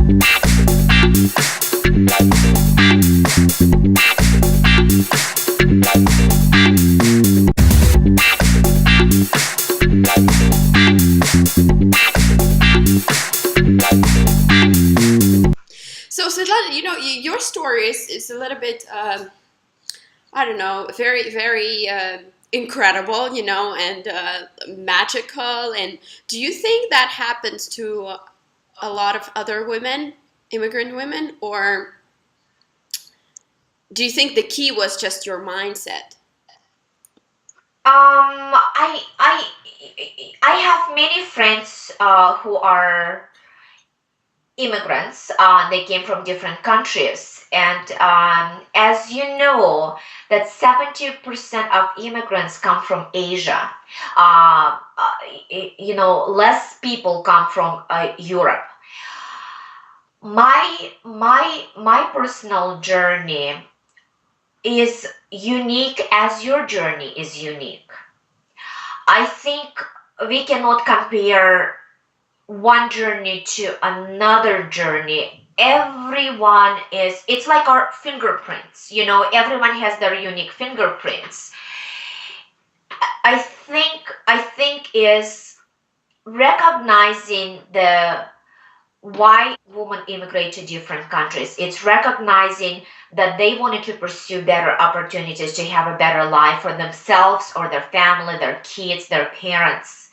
So Svetlana, your story is a little bit, I don't know, very, very incredible, and magical. And do you think that happens to a lot of other women, immigrant women, or do you think the key was just your mindset? I have many friends who are immigrants. They came from different countries, and as you know, that 70% of immigrants come from Asia. Less people come from Europe. My personal journey is unique as your journey is unique. I think we cannot compare one journey to another journey. Everyone is, it's like our fingerprints, everyone has their unique fingerprints. I think is recognizing the why women immigrate to different countries. It's recognizing that they wanted to pursue better opportunities to have a better life for themselves or their family, their kids, their parents,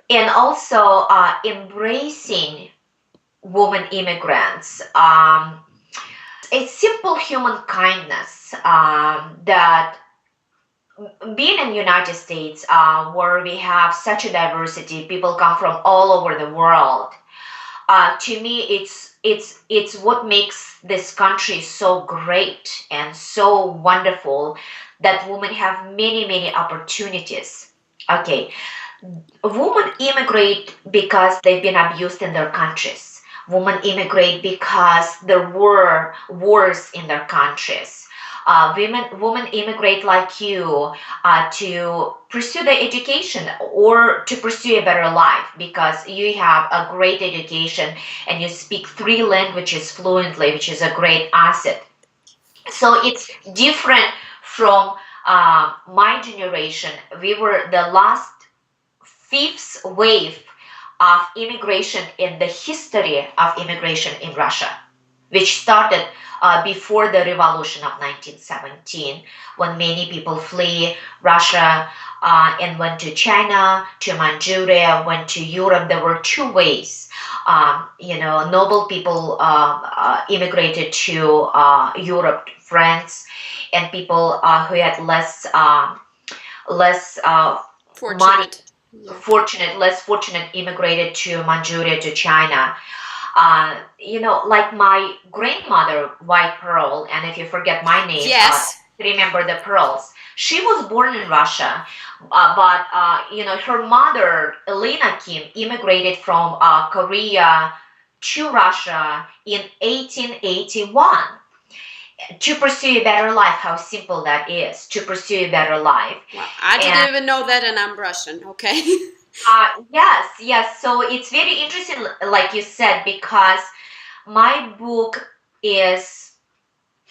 and also embracing women immigrants. It's simple human kindness that being in the United States, where we have such a diversity, people come from all over the world. To me, it's what makes this country so great and so wonderful that women have many opportunities. Okay, women immigrate because they've been abused in their countries. Women immigrate because there were wars in their countries. Women immigrate like you to pursue the education or to pursue a better life because you have a great education and you speak three languages fluently, which is a great asset. So it's different from my generation. We were the last fifth wave of immigration in the history of immigration in Russia, which started before the revolution of 1917, when many people flee Russia and went to China, to Manchuria, went to Europe. There were two ways. Noble people immigrated to Europe, France, and people who had less money, Fortunate. Yeah. less fortunate, immigrated to Manchuria, to China. Like my grandmother, White Pearl, and if you forget my name, Yes. remember the pearls. She was born in Russia, but her mother, Elena Kim, immigrated from Korea to Russia in 1881 to pursue a better life. How simple that is, to pursue a better life. Well, I And didn't even know that, and I'm Russian. Okay. yes. So it's very interesting, like you said, because my book is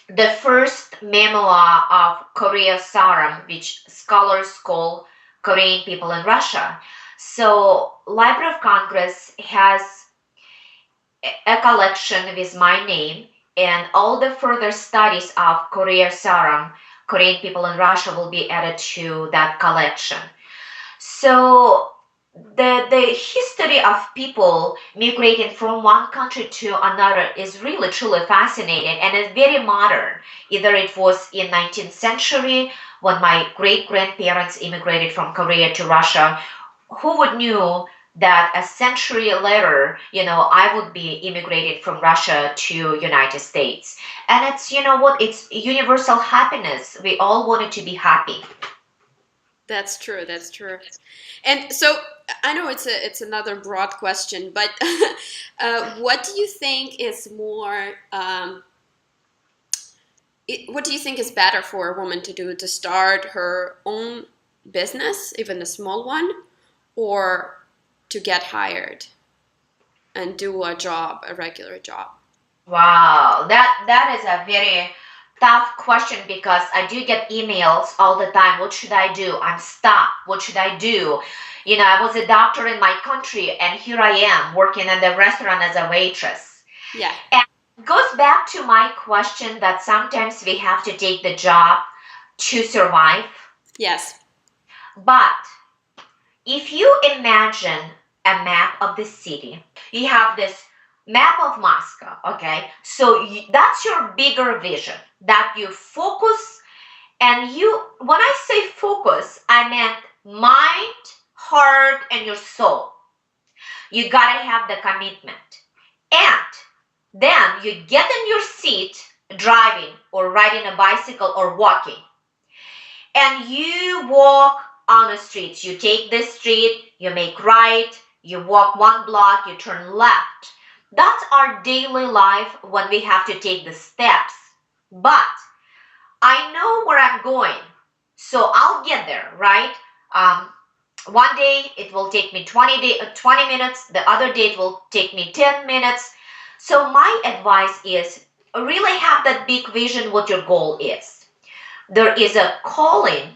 the first memoir of Korea Saram, which scholars call Korean people in Russia. So Library of Congress has a collection with my name, and all the further studies of Korea Saram, Korean people in Russia, will be added to that collection. So the history of people migrating from one country to another is really truly fascinating, and it's very modern. Either it was in 19th century when my great grandparents immigrated from Korea to Russia. Who would knew that a century later, I would be immigrated from Russia to United States? And it's, what, it's universal happiness. We all wanted to be happy. That's true. That's true. And so I know it's another broad question, but what do you think is more? What do you think is better for a woman to do? To start her own business, even a small one, or to get hired? and do a job, a regular job. Wow, that is a very tough question because I do get emails all the time. What should I do? I'm stuck. What should I do? I was a doctor in my country, and here I am working in the restaurant as a waitress. Yeah. And it goes back to my question that sometimes we have to take the job to survive. Yes. But if you imagine a map of the city, you have this map of Moscow, okay? So that's your bigger vision that you focus and when I say focus, I meant mind, heart, and your soul. You gotta have the commitment. And then you get in your seat driving or riding a bicycle or walking and you walk on the streets. You take this street, you make right, you walk 1 block, you turn left. That's our daily life when we have to take the steps. But I know where I'm going, so I'll get there, right? One day it will take me 20 minutes, the other day it will take me 10 minutes. So my advice is really have that big vision what your goal is. There is a calling,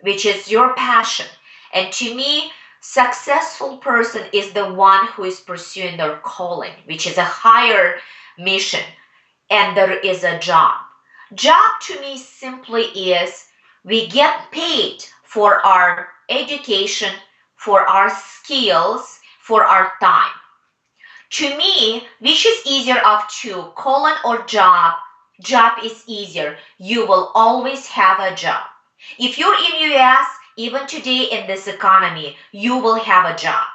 which is your passion. And to me, successful person is the one who is pursuing their calling, which is a higher mission. And there is a job. Job to me simply is we get paid for our education, for our skills, for our time. To me, which is easier of two, colon or job? Job is easier. You will always have a job. If you're in US, even today in this economy, you will have a job.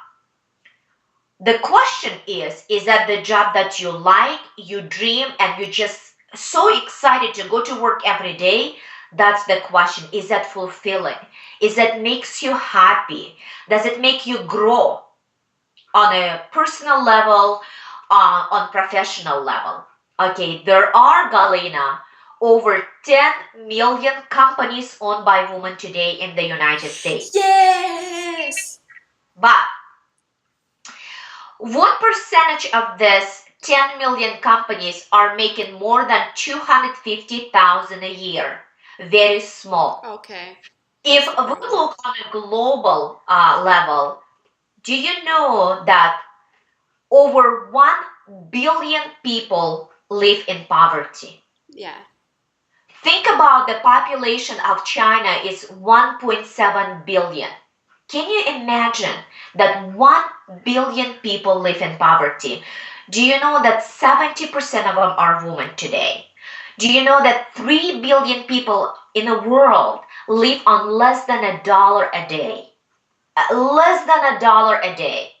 The question is that the job that you like, you dream, and you're just so excited to go to work every day? That's the question. Is that fulfilling? Is that makes you happy? Does it make you grow on a personal level, on professional level? Okay, there are, Galina, over 10 million companies owned by women today in the United States. Yes. But what percentage of this 10 million companies are making more than 250,000 a year? Very small. Okay. If That's we incredible. look on a global level, do you know that over 1 billion people live in poverty? Yeah. Think about the population of China is 1.7 billion. Can you imagine that 1 billion people live in poverty? Do you know that 70% of them are women today? Do you know that 3 billion people in the world live on less than $1 a day? Less than $1 a day.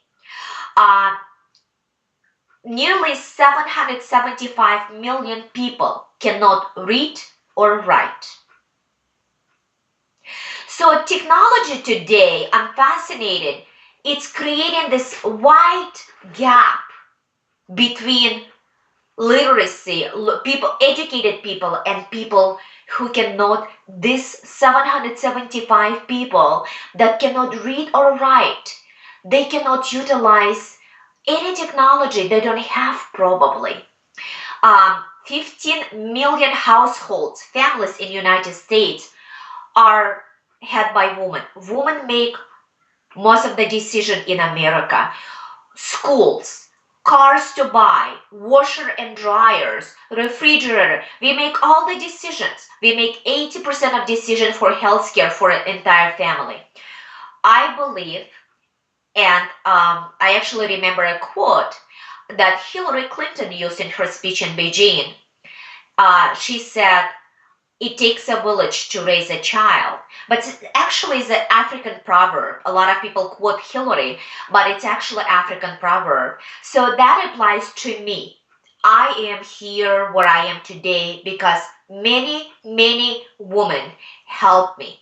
Nearly 775 million people cannot read or write. So technology today, I'm fascinated. It's creating this wide gap between literacy, people, educated people, and people who cannot, this 775 people that cannot read or write, they cannot utilize any technology. They don't have probably. 15 million households, families in United States are had by women. Women make most of the decision in America. Schools, cars to buy, washer and dryers, refrigerator. We make all the decisions. We make 80% of decision for healthcare for an entire family. I believe, and I actually remember a quote that Hillary Clinton used in her speech in Beijing. She said, it takes a village to raise a child. But it actually is an African proverb. A lot of people quote Hillary, but it's actually African proverb. So that applies to me. I am here where I am today because many, many women helped me.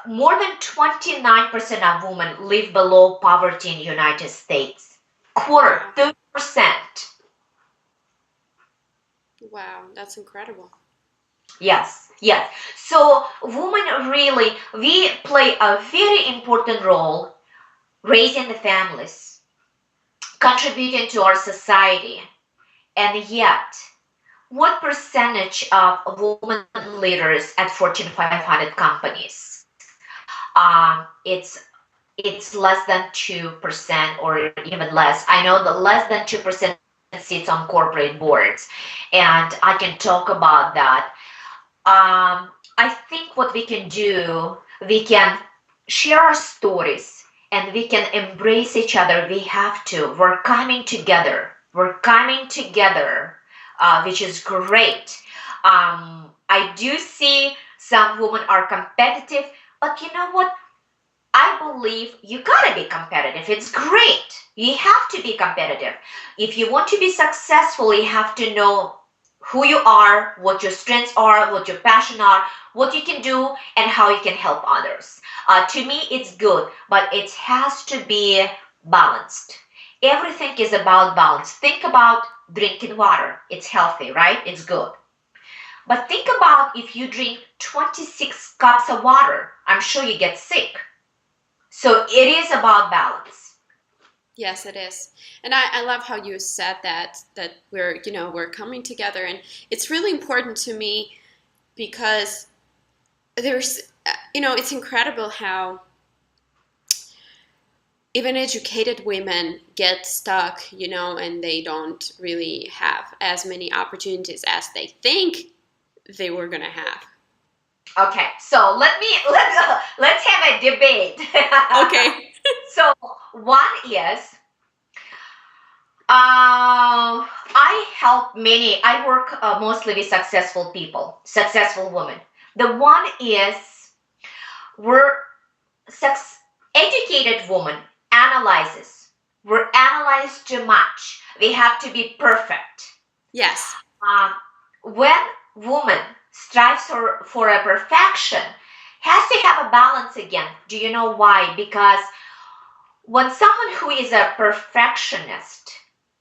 More than 29% of women live below poverty in the United States. Quarter, 30%. Wow, that's incredible. Yes, yes. So women really, we play a very important role. raising the families, contributing to our society. And yet, what percentage of women leaders at Fortune 500 companies? It's less than 2% or even less. I know that less than 2% sits on corporate boards, and I can talk about that. I think what we can do, we can share our stories and we can embrace each other. We have to. We're coming together. We're coming together, which is great. I do see some women are competitive, but you know what? I believe you gotta be competitive. It's great. You have to be competitive. If you want to be successful, you have to know who you are, what your strengths are, what your passion are, what you can do, and how you can help others. To me, it's good, but it has to be balanced. Everything is about balance. Think about drinking water. It's healthy, right? It's good. But think about if you drink 26 cups of water, I'm sure you get sick. So it is about balance. Yes, it is. And I love how you said that we're coming together, and it's really important to me because there's it's incredible how even educated women get stuck, and they don't really have as many opportunities as they think they were gonna have. Okay, so let's have a debate. Okay. So one is I help many. I work mostly with successful people, successful women. The one is we're sex educated woman analyzes. We're analyzed too much. We have to be perfect. Yes. Um, when woman strives for a perfection, has to have a balance again. Do you know why? Because when someone who is a perfectionist,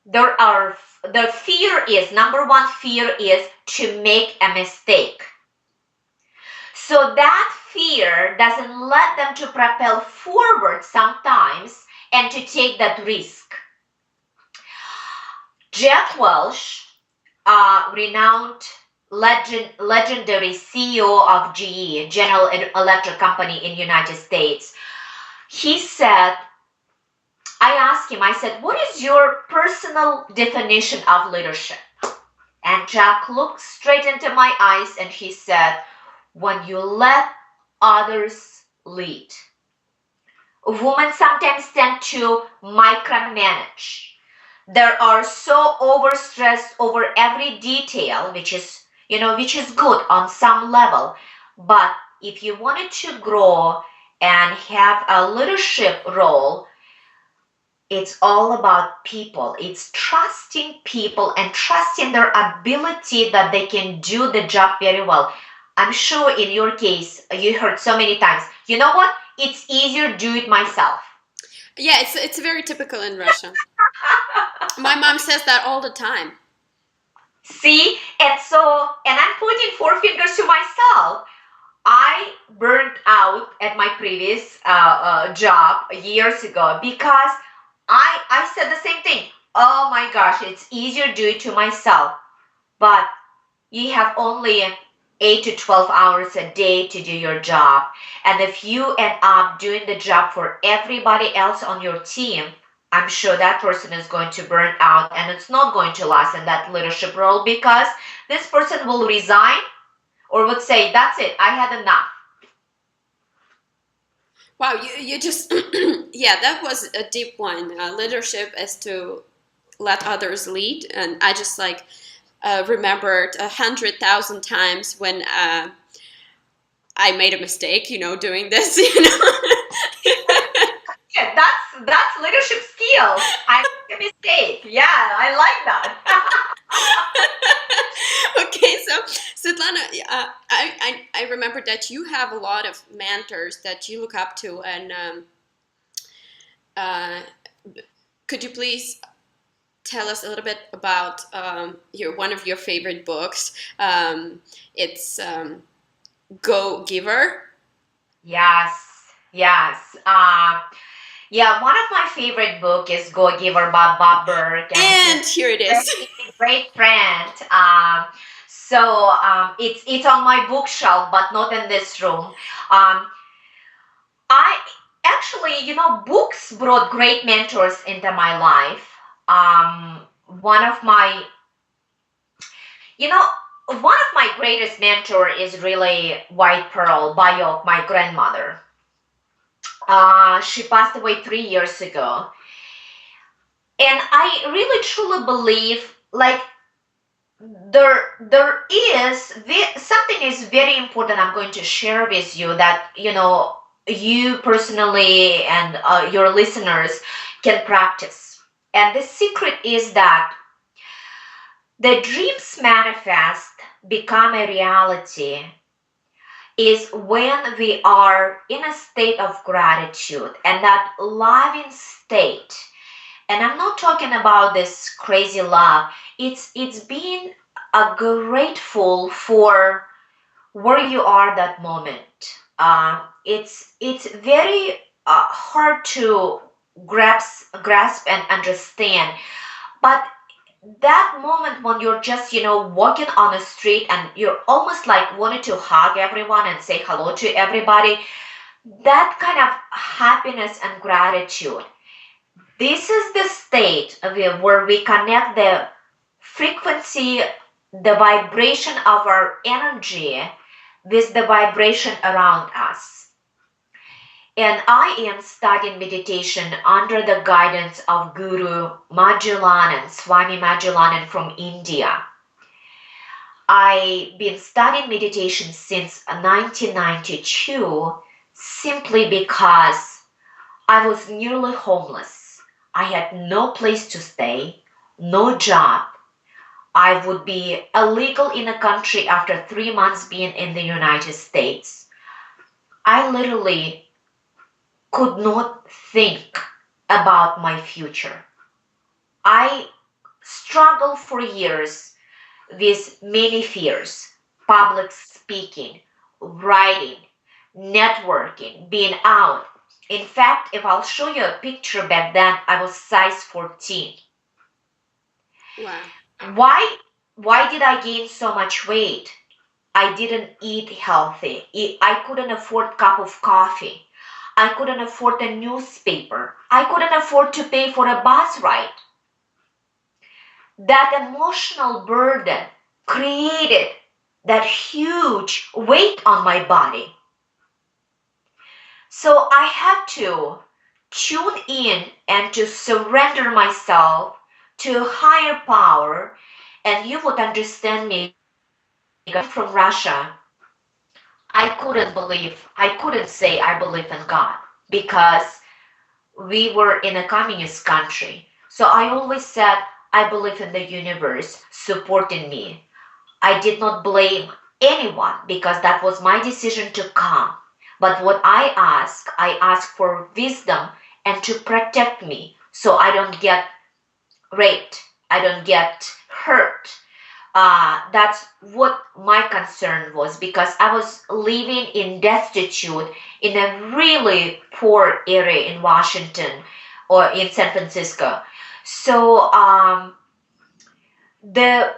there are the fear is number one fear is to make a mistake. So that fear doesn't let them to propel forward sometimes and to take that risk. Jack Welch, renowned legendary CEO of GE, General Electric Company in United States, he said, I asked him, I said, what is your personal definition of leadership? And Jack looked straight into my eyes and he said, when you let others lead. Women sometimes tend to micromanage. They are so overstressed over every detail, which is good on some level. But if you wanted to grow and have a leadership role, it's all about people. It's trusting people and trusting their ability that they can do the job very well. I'm sure in your case, you heard so many times, you know what? It's easier to do it myself. Yeah, it's very typical in Russia. My mom says that all the time. See? And I'm pointing four fingers to myself. I burned out at my previous job years ago because I said the same thing. Oh my gosh, it's easier to do it to myself. But you have only 8 to 12 hours a day to do your job. And if you end up doing the job for everybody else on your team, I'm sure that person is going to burn out and it's not going to last in that leadership role because this person will resign or would say, that's it, I had enough. Wow, you just, yeah, that was a deep one. Leadership is to let others lead. And I just remembered 100,000 times when I made a mistake, doing this, Yeah, that's leadership skills. I made a mistake. Yeah, I like that. Okay, so Svetlana, I remember that you have a lot of mentors that you look up to, and uh, could you please tell us a little bit about one of your favorite books? It's Go Giver. Yes, yes. Yeah, one of my favorite book is Go Giver by Bob Burke, and he's And here it is. a great friend. It's on my bookshelf, but not in this room. Um, I actually, books brought great mentors into my life. One of my, you know, one of my greatest mentor is really White Pearl Bayok, my grandmother. She passed away 3 years ago, and I really truly believe, like, there is something is very important. I'm going to share with you that you personally and your listeners can practice. And the secret is that the dreams manifest, become a reality, is when we are in a state of gratitude, and that loving state. And I'm not talking about this crazy love. It's being grateful for where you are that moment. It's very hard to grasp and understand. But that moment when you're just walking on the street and you're almost like wanting to hug everyone and say hello to everybody, that kind of happiness and gratitude, this is the state where we connect the frequency, the vibration of our energy with the vibration around us. And I am studying meditation under the guidance of Guru Majalan, Swami Majalan from India. I've been studying meditation since 1992 simply because I was nearly homeless. I had no place to stay, no job. I would be illegal in a country after 3 months being in the United States. I literally could not think about my future. I struggled for years with many fears: public speaking, writing, networking, being out. In fact, if I'll show you a picture back then, I was size 14. Wow. Why why did I gain so much weight? I didn't eat healthy. I couldn't afford a cup of coffee. I couldn't afford a newspaper. I couldn't afford to pay for a bus ride. That emotional burden created that huge weight on my body. So I had to tune in and to surrender myself to higher power. And you would understand me from Russia. I couldn't say I believe in God because we were in a communist country. So I always said I believe in the universe supporting me. I did not blame anyone because that was my decision to come. But what I ask for wisdom and to protect me so I don't get raped, I don't get hurt. That's what my concern was because I was living in destitute in a really poor area in Washington or in San Francisco. So the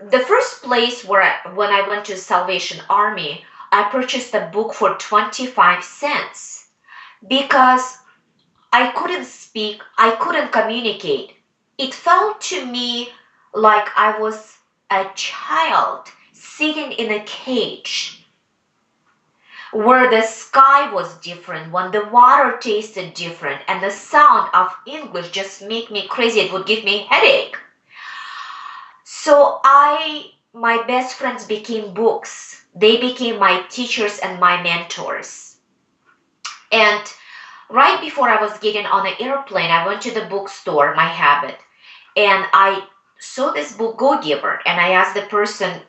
the first place when I went to Salvation Army, I purchased a book for 25 cents because I couldn't speak, I couldn't communicate. It felt to me like I was a child sitting in a cage where the sky was different, when the water tasted different, and the sound of English just made me crazy. It would give me a headache. So my best friends became books. They became my teachers and my mentors. And right before I was getting on an airplane, I went to the bookstore, my habit, and I saw this book, Go Giver, and I asked the person,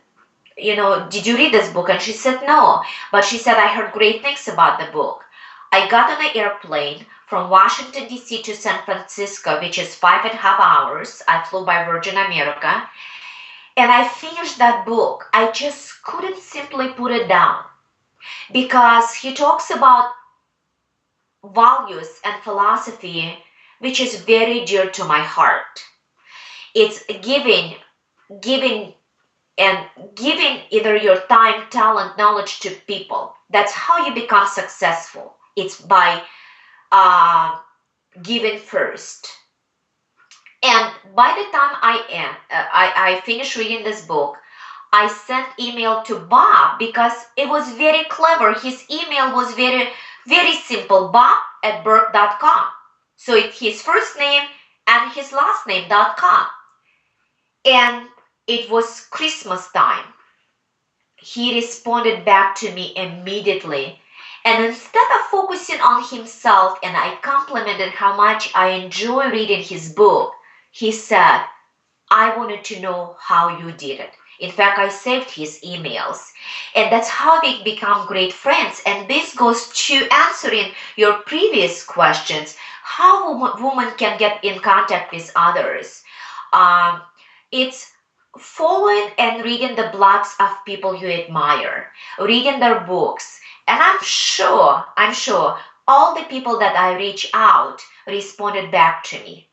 did you read this book? And she said no, but she said I heard great things about the book. I got on an airplane from Washington, D.C. to San Francisco, which is 5.5 hours. I flew by Virgin America, and I finished that book. I just couldn't simply put it down because he talks about values and philosophy which is very dear to my heart. It's giving and giving either your time, talent, knowledge to people. That's how you become successful. It's by uh, giving first. And by the time I finished reading this book, I sent email to Bob because it was very clever. His email was very simple. Bob@Burke.com. So it's his first name and his last name.com. And it was Christmas time. He responded back to me immediately. And instead of focusing on himself, and I complimented how much I enjoy reading his book, he said, I wanted to know how you did it. In fact, I saved his emails. And that's how they become great friends. And this goes to answering your previous questions, how a woman can get in contact with others. Um, it's following and reading the blogs of people you admire, reading their books. And I'm sure all the people that I reach out responded back to me.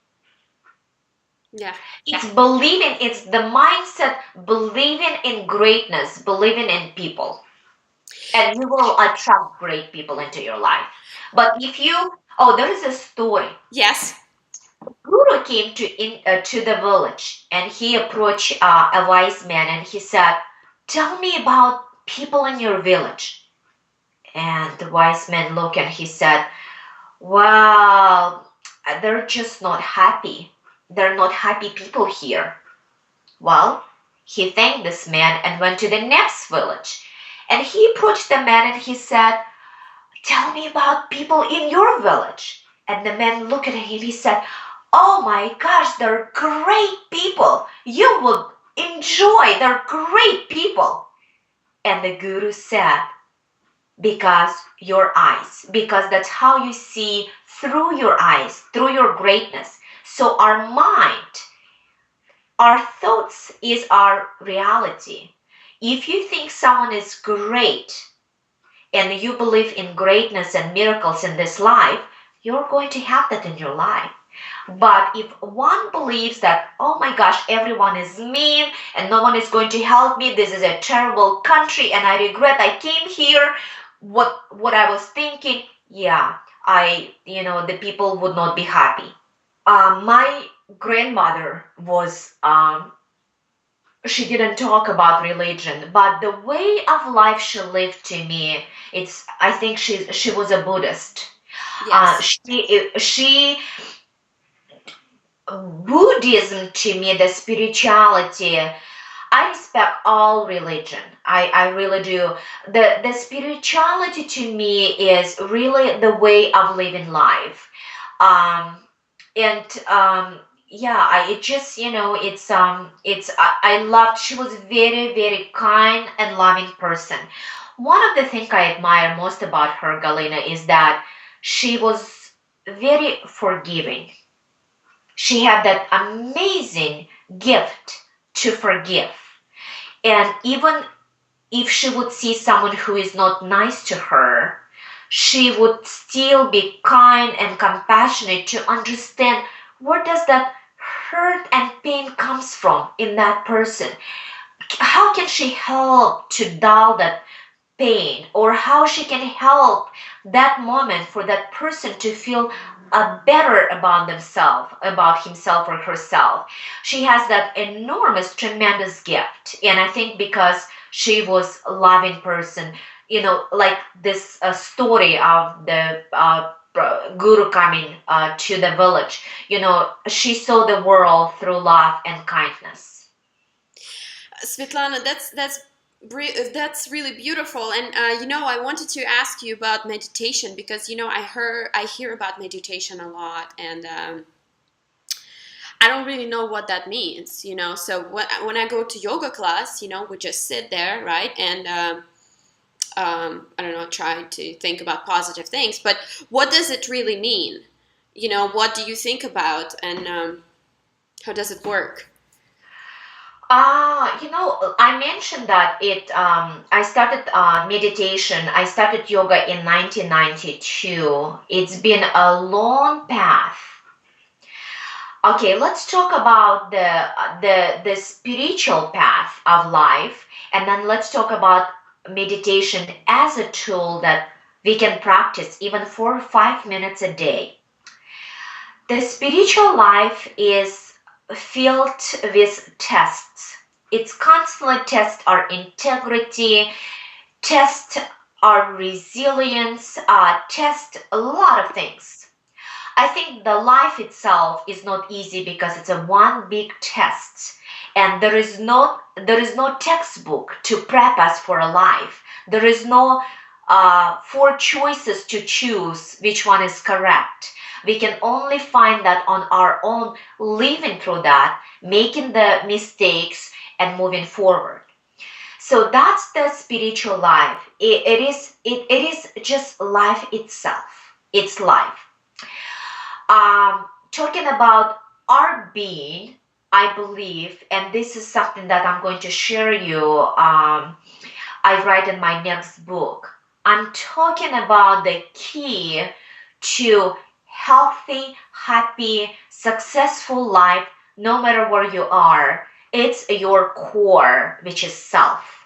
Yeah. It's the mindset, believing in greatness, believing in people, and you will attract great people into your life. But if you, oh, there is a story. Yes. Guru came to the village, and he approached a wise man, and he said, "Tell me about people in your village." And the wise man looked and he said, "Well, they're just not happy. They're not happy people here." Well, he thanked this man and went to the next village. And he approached the man and he said, "Tell me about people in your village." And the man looked at him. He said, "Oh my gosh, they're great people. You would enjoy. They're great people." And the guru said, because your eyes, because that's how you see through your eyes, through your greatness. So our mind, our thoughts is our reality. If you think someone is great and you believe in greatness and miracles in this life, you're going to have that in your life. But if one believes that, oh my gosh, everyone is mean and no one is going to help me, this is a terrible country and I regret I came here, what I was thinking, yeah, the people would not be happy. My grandmother was, she didn't talk about religion, but the way of life she lived to me, I think she was a Buddhist. Yes. She Buddhism to me, the spirituality. I respect all religion. I really do. The spirituality to me is really the way of living life. And yeah, it just I loved. She was very kind and loving person. One of the things I admire most about her, Galina, is that she was very forgiving. She had that amazing gift to forgive. And even if she would see someone who is not nice to her, she would still be kind and compassionate to understand where does that hurt and pain comes from in that person. How can she help to dull that pain, or how she can help that moment for that person to feel better about themselves, about himself or herself. She has that enormous, tremendous gift. And I think because she was a loving person, like this story of the guru coming to the village, she saw the world through love and kindness. Svetlana, that's really beautiful. And I wanted to ask you about meditation because I hear about meditation a lot, and I don't really know what that means. So when I go to yoga class, we just sit there, right, and I don't know, try to think about positive things. But what does it really mean? What do you think about, and how does it work? I mentioned that I started meditation. I started yoga in 1992. It's been a long path. Okay, let's talk about the spiritual path of life, and then let's talk about meditation as a tool that we can practice even for 5 minutes a day. The spiritual life is filled with tests. It's constantly test our integrity, test our resilience, test a lot of things. I think the life itself is not easy because it's a one big test, and there is no textbook to prep us for a life. There is no four choices to choose which one is correct. We can only find that on our own, living through that, making the mistakes, and moving forward. So that's the spiritual life. It is just life itself. It's life. Talking about our being, I believe, and this is something that I'm going to share you. I write in my next book. I'm talking about the key to healthy, happy, successful life, no matter where you are. It's your core, which is self.